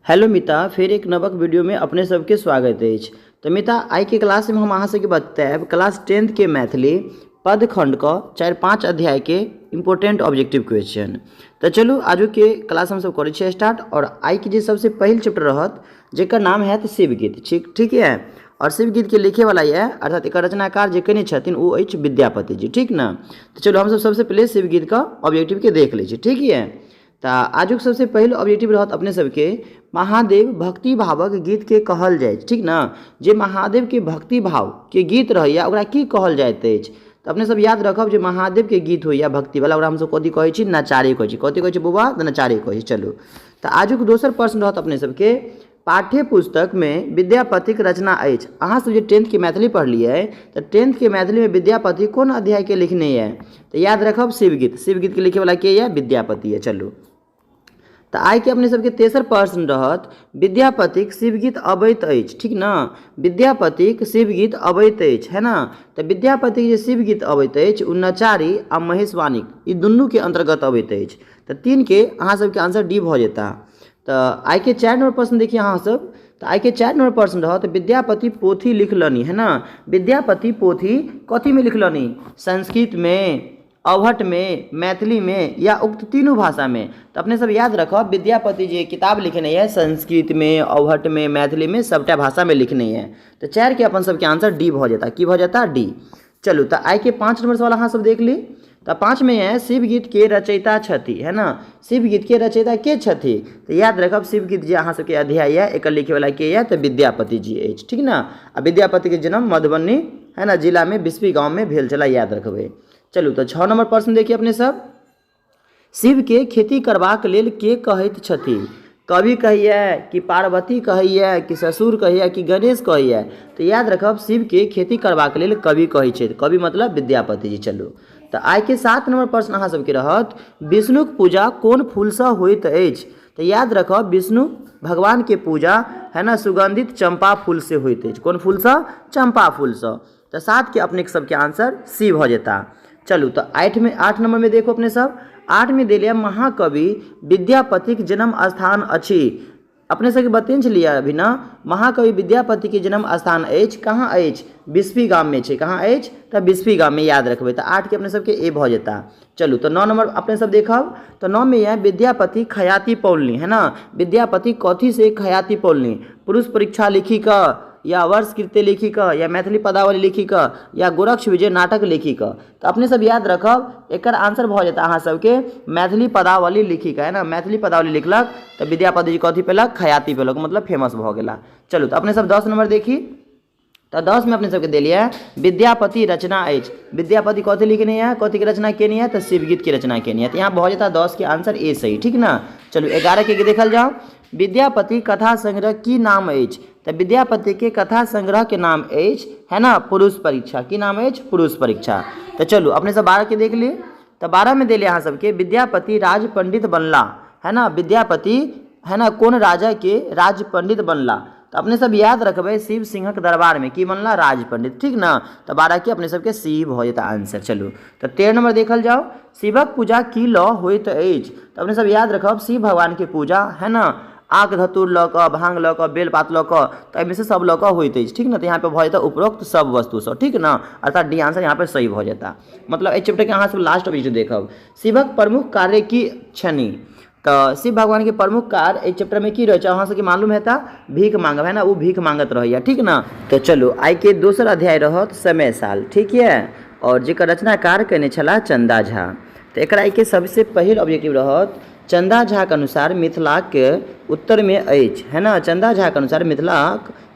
Hello मिता, फिर एक नवक वीडियो में अपने सबके स्वागत है। तो मिता, आई के क्लास में हम अहाँ सबके बताएब क्लास 10th के मैथिली पद खंड का 4-5 अध्याय के इम्पोर्टेंट ऑब्जेक्टिव क्वेश्चन। तो चलू आजू के क्लास हम सब करै स्टार्ट। और आई के सबसे पहल चैप्टर रहत जेकर नाम है शिवगीत। ठीक है। और शिवगीत के लिखे वाला है अर्थात एक रचनाकार जे कने छथिन वो अछि विद्यापति जी। ठीक ना। तो चलो हम सब सबसे पहले शिवगीत का ऑब्जेक्टिव के देख ली। ठीक है। तो आजुक सबसे पहल ऑब्जेक्टिव रहत अपने सबके महादेव भक्ति भावक गीत के कहल जाए। ठीक ना। जे महादेव के भक्ति भाव के गीत रहैया ओकरा की कहल जाइत अछि। तो अपने सब याद रखब जे महादेव के गीत होइया भक्ति वाला ओकरा हम सब कथी कहै छी, नचारी कहै छी। कथी कहै छी बौआ? तो नचारी कहै छी। चलू तो आजुक दोसर प्रश्न रहत अपने सबके पाठ्य पुस्तक में विद्यापतिक रचना अछि। अहाँ सब जे 10th के मैथिली पढ़लिए तो 10th के मैथिली में विद्यापति कौन अध्याय के लिखने है? तो याद रखब शिवगीत। शिवगीत के लिखे वाला के है? विद्यापति है। चलू तो आई के अपने सबके तेसर प्रश्न रहत विद्यापतिक शिवगीत अबैत अछि। ठीक ना। विद्यापतिक शिवगीत अबैत अछि है ना। तो विद्यापतिक जे शिवगीत अबैत अछि उ नचारी आ महेशवाणिक ई दुनू के अंतर्गत अबैत अछि। तो 3 के अहाँ सबके आंसर डी भ जेता। तो आई के 4 नंबर प्रश्न देखिए अहाँ सब। तो आई के 4 नंबर प्रश्न रहत विद्यापति पोथी लिखलनी है ना। विद्यापति पोथी कथी में लिखलनी? संस्कृत में, अवहट में, मैथिली में या उक्त तीनों भाषा में? तो अपने सब याद रखब विद्यापति जी किताब लिखने है संस्कृत में, अवहट में, मैथिली में, सबटा भाषा में लिखने है। तो 4 के अपन सबके आंसर डी भ जाता। की भ जाता? डी। चलू तो आई के 5 नंबर सवाल अहाँ सब देख ली। तो 5 में है शिवगीत के रचयिता छथि है ना। शिवगीत के रचयिता के छथि? तो याद रखब शिवगीत जे अहाँ सबके अध्याय है एक लिखे वाला के है तो विद्यापति जी अछि। ठीक ना। आ विद्यापति के जन्म मधुबनी है ना जिला में बिस्फी गाँव में भेल छला, याद रखबे। चलू तो 6 नंबर प्रश्न देखिए अपने सब। शिव के खेती करबाक लेल के कहैत छथि? कवि कहिए कि पार्वती कहिए कि ससुर कहिए कि गणेश कहिए? तो याद रखब शिव के खेती करबाक लेल कवि कहै छै। कवि मतलब विद्यापति जी। चलू तो आई के 7 नंबर प्रश्न अहाँ सबके रहत विष्णुक पूजा कोन फूल से होइत अछि? तो याद रखब विष्णु भगवान के पूजा है ना सुगंधित चंपा फूल से होइत अछि। कौन फूल से? चंपा फूल से। तो 7 के अपने सबके आंसर सी भ जेता। चलू तो 8 नंबर में देखो अपने सब। 8 में दे लिया महाकवि विद्यापतिक जन्म स्थान अछि। अपने सबके बतेन छलिए अभी ना महाकवि विद्यापति के जन्म स्थान अछि कहाँ अछि? बिस्फी गाम में छै। कहाँ अछि? तो बिस्फी गाम में, याद रखबे। तो 8 के अपने सबके ए भ जेता। चलू तो 9 नंबर अपने सब देखब। तो 9 में है विद्यापति खयाती पौलनी है ना। विद्यापति कथी से खयाती पौलनी? पुरुष परीक्षा लिखी का या वर्ष कृत्य लिखी का या मैथिली पदावली लिखी का या गोरक्ष विजय नाटक लिखी का? तो अपने सब याद रखब एक आंसर भ जाता अहाँ सबके मैथिली पदावली लिखी का है ना। मैथिली पदावली लिखलक तो विद्यापति जी कथी पेलक? खयाती पेलक, मतलब फेमस भ गेला। चलू तो अपने सब 10 नंबर देखी। तो 10 में अपने सबके दिलिए विद्यापति रचना अछि। विद्यापति कथी लिखने है? कथी की रचना केनी है? तो शिवगीत की रचना केनी है। तो यहाँ भ जाता 10 के आंसर ए सही। ठीक ना। चलो 11 के देखल जाओ। विद्यापति कथा संग्रह की नाम अछि? तो विद्यापति के कथा संग्रह के नाम अछि है ना पुरुष परीक्षा। की नाम अछि? पुरुष परीक्षा। तो चलो अपने सब 12 के देख लिए। तो 12 में दिले अहाँ सबके विद्यापति राज पंडित बनला है ना। विद्यापति है ना कौन राजा के राज पंडित बनला? तो अपने सब याद रखबे शिव सिंहक दरबार में की बनला? राज पंडित। ठीक ना। तो 12 के अपने सबके सी भ जेता आंसर। चलू तो 13 नंबर देखल जाओ। शिवक पूजा की ल होइत अछि? तो अपने सब याद रखब शिव भगवान के पूजा है ना आक धतुर ल क, भांग ल क, बेलपात ल क, तो एहिमे से सब ल क होइत अछि। ठीक ना। तो यहाँ पे भ जाता उपरोक्त सब वस्तु से। ठीक ना। अर्थात डी आंसर यहाँ पे सही भ जाता। मतलब इस चैप्टर के अहाँ सब लास्ट ऑब्जेक्टिव देखब शिवक प्रमुख कार्य की छनि? तो शिव भगवान के प्रमुख कार्य इस चैप्टर में की रहे? अहाँ सबके मालूम है था भीख मांगब है ना। वो भीख मांगत रहिए। ठीक ना। तो चलो आई के दोसर अध्याय रहत समय साल। ठीक है। और जेकर रचनाकार कने छला चंदा झा। तो एक आई के सबसे पहल ऑब्जेक्टिव रहत चंदा झा के अनुसार मिथिला के उत्तर में अछि है ना। चंदा झा के अनुसार मिथिला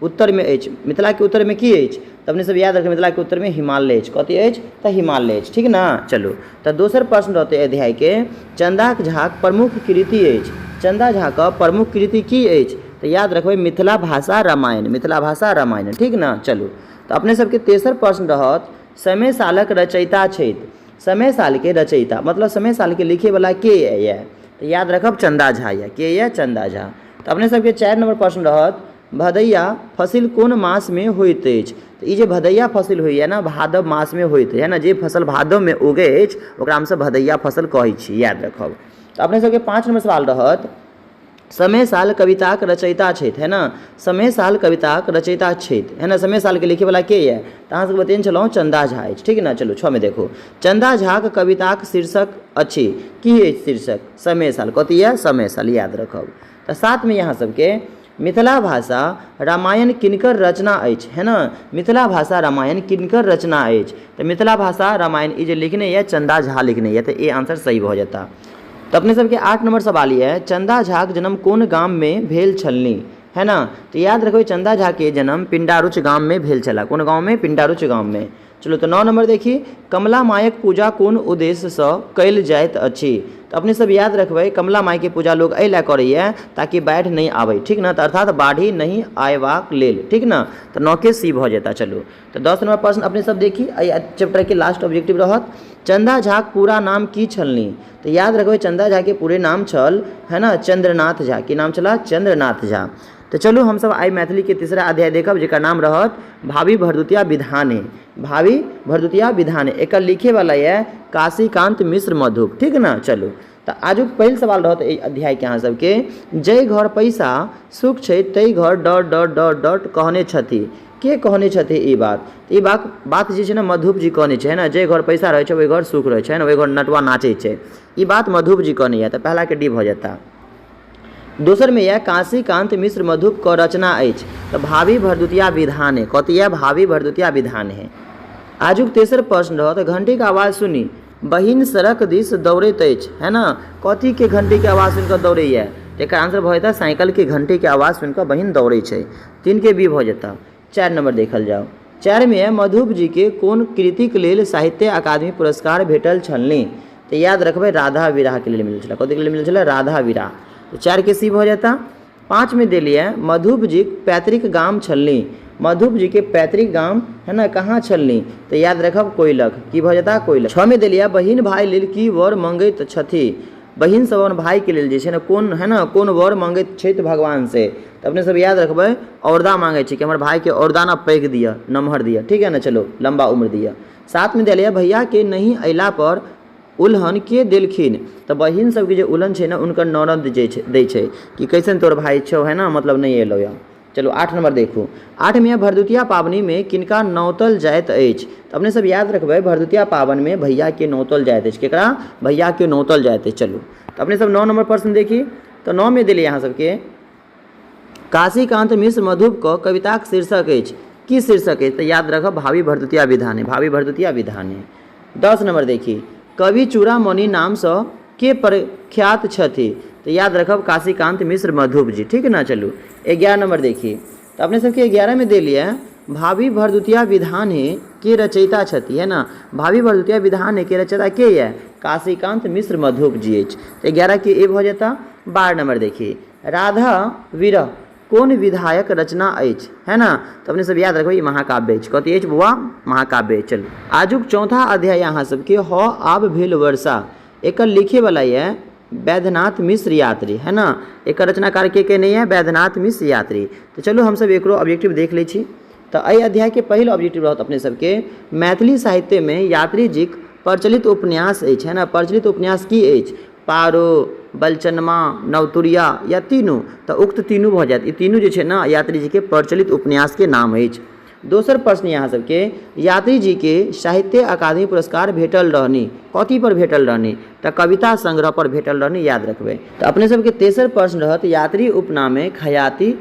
उत्तर में अछि। मिथिला के उत्तर में की अछि? तो अपने सब याद रखें मिथिला के उत्तर में हिमालय अछि। कथी अछि? तो हिमालय अछि। ठीक ना। चलो तो दोसर प्रश्न रहते अध्याय के चंदा झा प्रमुख कृति अछि। चंदा झा का प्रमुख कृति की अछि? तो याद रखबे मिथिला भाषा रामायण। मिथिला भाषा रामायण। ठीक ना। चलो तो अपने सबके तेसर प्रश्न रहत समय सालक रचयिता छथि। समय साल के रचयिता मतलब समय साल के लिखे वाला के है? तो याद रखब चंदा झा या के ये चंदा झा। तो अपने सबके 4 नंबर प्रश्न रहत भदैया फसिल कोन मास में होइत अछि? तो ये भदैया फसिल होइए ना भादव मास में होइत है ना। जे फसल भादव में उगे अछि ओकरा हमसब भदैया फसल कहै छी, याद रखब। तो अपने सबके 5 नंबर सवाल रहत समय साल कविताक रचयिता छथि, है ना। समय साल कविताक रचयिता छथि, है ना। समय साल के लिखे वाला के ये तो अहाँ सबके बतेने छलहुँ चंदा झा अछि, ठीक है ना। चलू 6 में देखो, चंदा झाक कविताक शीर्षक अछि, की अछि शीर्षक? समय साल, कथी है? समय साल, याद रखब। तो 7 में यहाँ सबके मिथिला भाषा रामायण किनकर रचना अछि, है ना। मिथिला भाषा रामायण किनकर रचना अछि, तो मिथिला भाषा रामायण ई जे लिखने है चंदा झा लिखने है, तो ये आंसर सही हो जाता। तो अपने सबके 8 नंबर सवाल ये है, चंदा झाक जन्म कोन गाम में भेल छलनी, है ना। तो याद रखो चंदा झा के जन्म पिंडारुच गाम में भेल छला, कौन गाँव में? पिंडारुच गाम में। चलो तो 9 नंबर देखी, कमला मायक पूजा कोन उद्देश्य से कयल जाइत अछि। तो अपने सब याद रखबै कमला माई के पूजा लोग एहि लए करैए ताकि बाढ़ि नहीं आवे, ठीक ना। तो अर्थात बाढ़ी नहीं आयबाक लेल, ठीक ना। तो 9 के सी भ जेता। चलो तो 10 नंबर प्रश्न अपने सब देखी, चैप्टर के लास्ट ऑब्जेक्टिव रहत, चंदा झाक पूरा नाम की छलनी। तो याद रखबै चंदा झा के पूरे नाम छल, है ना, चंद्रनाथ झा। की नाम छला? चंद्रनाथ झा। तो चलू हम सब आई मैथिली के तीसरा अध्याय देखब, जेकर नाम रहत भावी भरदुतिया विधाने। भावी भरदुतिया विधाने एक लिखे वाला है काशीकांत मिश्र मधुप, ठीक ना। चलू तो आज पहिल सवाल रहत अध्याय के अहाँ सबके, जय घर पैसा सुख छै तै घर डॉट डॉट डॉट डॉट कहने छथि, के कहने छथि ई बात? ई बात जे छै ना मधुप जी कहने छै, है ना। जय घर पैसा रहे छै वही घर सुख रहे छै ना, वही घर नटवा नाचे छै, ई बात मधुप जी कहने है। तो पहला के डी भ जाता। दोसर में यह काशीकांत मिश्र मधुप क रचना अछि, तो भावी भरदुतिया विधान है, कथी है? भावी भरदुतिया विधान है। आजुक तेसर प्रश्न रहत, घंटी के आवाज सुनी बहिन सड़क दिस दौड़ैत अछि, है ना। कथी के घंटी के आवाज सुनकर दौड़ैया? एक आंसर भ जेता साइकिल के घंटी के आवाज सुनकर बहिन दौड़े छै, 3 के बी भ जेता। 4 नंबर देखल जाओ, 4 में मधुप जी के कोन कृतिक लेल साहित्य अकादमी पुरस्कार भेटल छलनी। तो याद रखबै राधा विराह के लिए मिलल छला, कथी के लिए मिलल छला? राधा विराह। तो 4 के सी भ जाता। 5 में देलिए मधुप जी पैतृक गाम छलनी, मधुप जी के पैतृक गाम, है ना, कहाँ छलनी? तो याद रखब कोइलख, की भ जाता? कोइलख। 6 में देलिए बहिन भाई लेल की वर मंगैत छथि, बहिन सब अपन भाई के लेल जे छै ना कोन, है ना, कोन वर मंगैत छथि भगवान से। तो अपने सब याद रखबै औरदा मांगे छै कि हमर भाई के औरदा ना पैघ दिया, नमहर दिया, ठीक है ना। चलो लंबा उम्र दिया। 7 में देलिए भैया के नहीं अयला पर उल्हन के देलखिन, तो बहिन सबके जे उल्हन छै ना उनकर ननद दै छै कि कैसन तोर भाई छौ, है ना, मतलब नहीं एलो या। चलो 8 नंबर देखू, 8 में भरदुतिया पावनी में किनका नौतल जाइत अछि। तो अपने सब याद रखबै भरदुतिया पावन में भैया के नौतल जाइत अछि, केकरा? भैया के नौतल जाइत अछि। चलो तो अपने सब 9 नंबर प्रश्न देखी, तो 9 में दिलिए यहाँ सबके काशीकांत मिश्र मधुप क कविताक शीर्षक अछि, की शीर्षक अछि? तो याद रखब भावी भरदुतिया विधाने, भावी भरदुतिया विधाने। 10 नंबर देखी, कवि चूड़ामणि नाम से के प्रख्यात छथि। तो याद रखब काशीकांत मिश्र मधुप जी, ठीक है ना। चलू 11 नंबर देखिए, तो अपने सबके 11 में दे लिया भावी भरदुतिया विधान है के रचयिता छथि, है ना। भावी भरदुतिया विधान है के रचयिता के है? काशीकांत मिश्र मधुप जी अछि। तो 11 के ए भ जाता। 12 नंबर देखिए, राधा विरह कौन विधायक रचना अछि, है ना। तो अपने सब याद रखो ये महाकाव्य अछि, कथी अछि बउआ? महाकाव्य। चलू आजुक चौथा अध्याय यहाँ सबके ह आब भेल वर्षा, एक लिखे वाला है वैद्यनाथ मिश्र यात्री, है ना। एक रचनाकार के नहीं है? वैद्यनाथ मिश्र यात्री। तो चलो हम सब एकरो ऑब्जेक्टिव देख ले छी। तो एहि अध्याय के पहिल ऑब्जेक्टिव रहत अपने सबके मैथिली साहित्य में यात्री जीक प्रचलित उपन्यास अछि, है ना। प्रचलित उपन्यास की अछि? पारो, बलचनमा, नवतुरिया या तीनू। तो उक्त तीनू भ जायत, ई तीनू जे छै ना यात्री जी के प्रचलित उपन्यास के नाम अछि। दोसर प्रश्न यहाँ सबके यात्री जी के साहित्य अकादमी पुरस्कार भेटल रहनी, कथी पर भेटल रहनी? तो कविता संग्रह पर भेटल रहनी, याद रखबै। तो अपने सबके तेसर प्रश्न रहत यात्री उपनामे खयाती,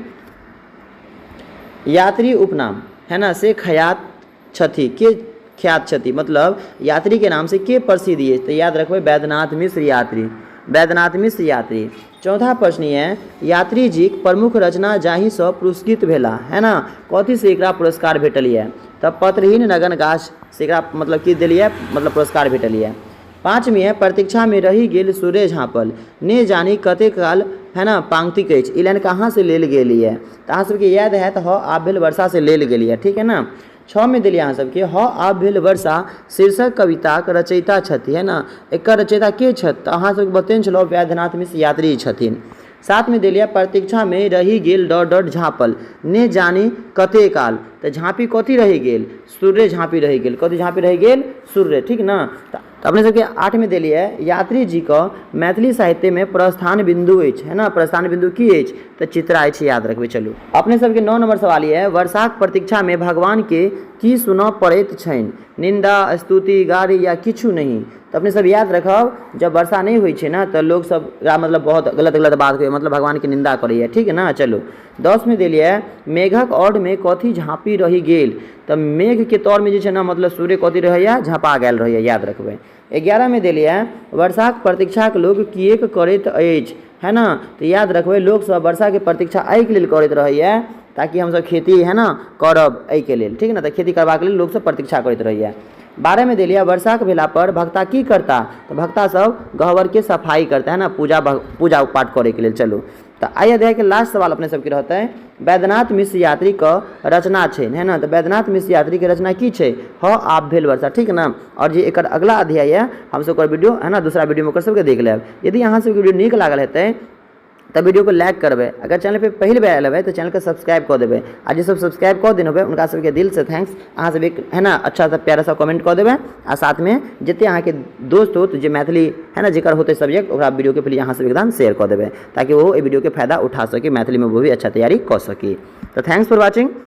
यात्री उपनाम, है ना, से खयात छथि, के ख्यात छथि, मतलब यात्री के नाम से के प्रसिद्ध है? तो याद रखबै वैद्यनाथ मिश्र यात्री, वैद्यनाथ मिश्र यात्री। चौथा प्रश्न है यात्री जी प्रमुख रचना जाहि से पुरस्कृत भेला, है ना, कथी से एकरा पुरस्कार भेटल है? तब पत्रहीन नगन गाछ से एकरा मतलब की दिलिए, मतलब पुरस्कार भेटल है। 5 में है प्रतीक्षा में रही गेल सूर्य झाँपल ने जानी कते काल, है ना, पांक्तिक अछि, ई लाइन कहाँ से लेल गेली है? तो अहाँ सबके याद है तो ह आब भेल वर्षा से लेल गेली है, ठीक है ना। 6 में दिलिए अहाँ सबके ह आब भेल वर्षा शीर्षक कविताक रचयिता छथि, है ना। एकर रचयिता के छथि? तो अहाँ सबके बतेने छलहुँ वैद्यनाथ मिश्र यात्री छथिन। 7 में दिलिए प्रतीक्षा में रही गेल डॉट डॉट झाँपल ने जानी कते काल। तो झाँपी कथी रही गेल? सूर्य झाँपी रही गेल, कथी झाँपी रही गेल? सूर्य, ठीक ना। तो तो अपने सबके 8 में देलिए यात्री जी का मैथिली साहित्य में प्रस्थान बिंदु अछि, है ना। प्रस्थान बिंदु की अछि तो चित्रा अछि, याद रखबे। चलू अपने सबके 9 नंबर सवाल ये है, वर्षाक प्रतीक्षा में भगवान के की सुनऽ पड़ैत छनि, निंदा, स्तुति, गारी या किछु नहीं। तो अपने सब याद रखब, जब वर्षा नहीं हुई है ना तो लोग सब मतलब बहुत गलत गलत बात हुई, मतलब भगवान की निंदा करिए, ठीक है ना। चलो 10 में देलिए मेघक ओढ़ में कथी झाँपी रही गेल। तो मेघ के तौर में जो ना मतलब सूर्य कथी रहैया, झाँपा गेल रहैया, याद रखबे। 11 में देलिए वर्षाक प्रतीक्षा के लोग किएक करैत अछि, है ना। तो याद रखबे लोग सब वर्षा के प्रतीक्षा एहि के लेल करैत रहैया ताकि हम सब खेती, है ना, करब एहि के लेल, ठीक है ना। तो खेती करबाक लेल लोग सब प्रतीक्षा करैत रहैया। 12 में देलिए वर्षा के भेला पर भक्ता की करता। तो भक्ता सब गह्वर के सफाई करता है ना, पूजा पाठ करे के लिए। चलो तो आइए अध्याय के लास्ट सवाल अपने सबके रहते हैं, वैद्यनाथ मिश्र यात्री का रचना है ना। तो वैद्यनाथ मिश्र यात्री के रचना की है, ह आप भेल वर्षा, ठीक है ना। और जी एक अगला अध्याय है, हम सब वीडियो, है ना, दूसरा वीडियो में कर सबके देख लेब। यदि यहाँ से वीडियो नीक लागल है तब वीडियो को लाइक करबे, अगर चैनल पे पहले बार आयल है तो चैनल को सब्सक्राइब कर देवे। आज जे सब सब्सक्राइब कर देने उनका सबके दिल से थैंक्स। अहाँ सब एक, है ना, अच्छा सा प्यारा सा कमेंट कर देवे, आ साथ में जितने अहाँ के दोस्त हो जो मैथिली, है ना, जेकर होते सब्जेक्ट ओकरा वीडियो के प्लीज अहाँ सब एकदम शेयर कर देवे ताकि वो वीडियो के फायदा उठा सके, मैथिली में वो भी अच्छा तैयारी कर सके। तो थैंक्स फॉर वॉचिंग।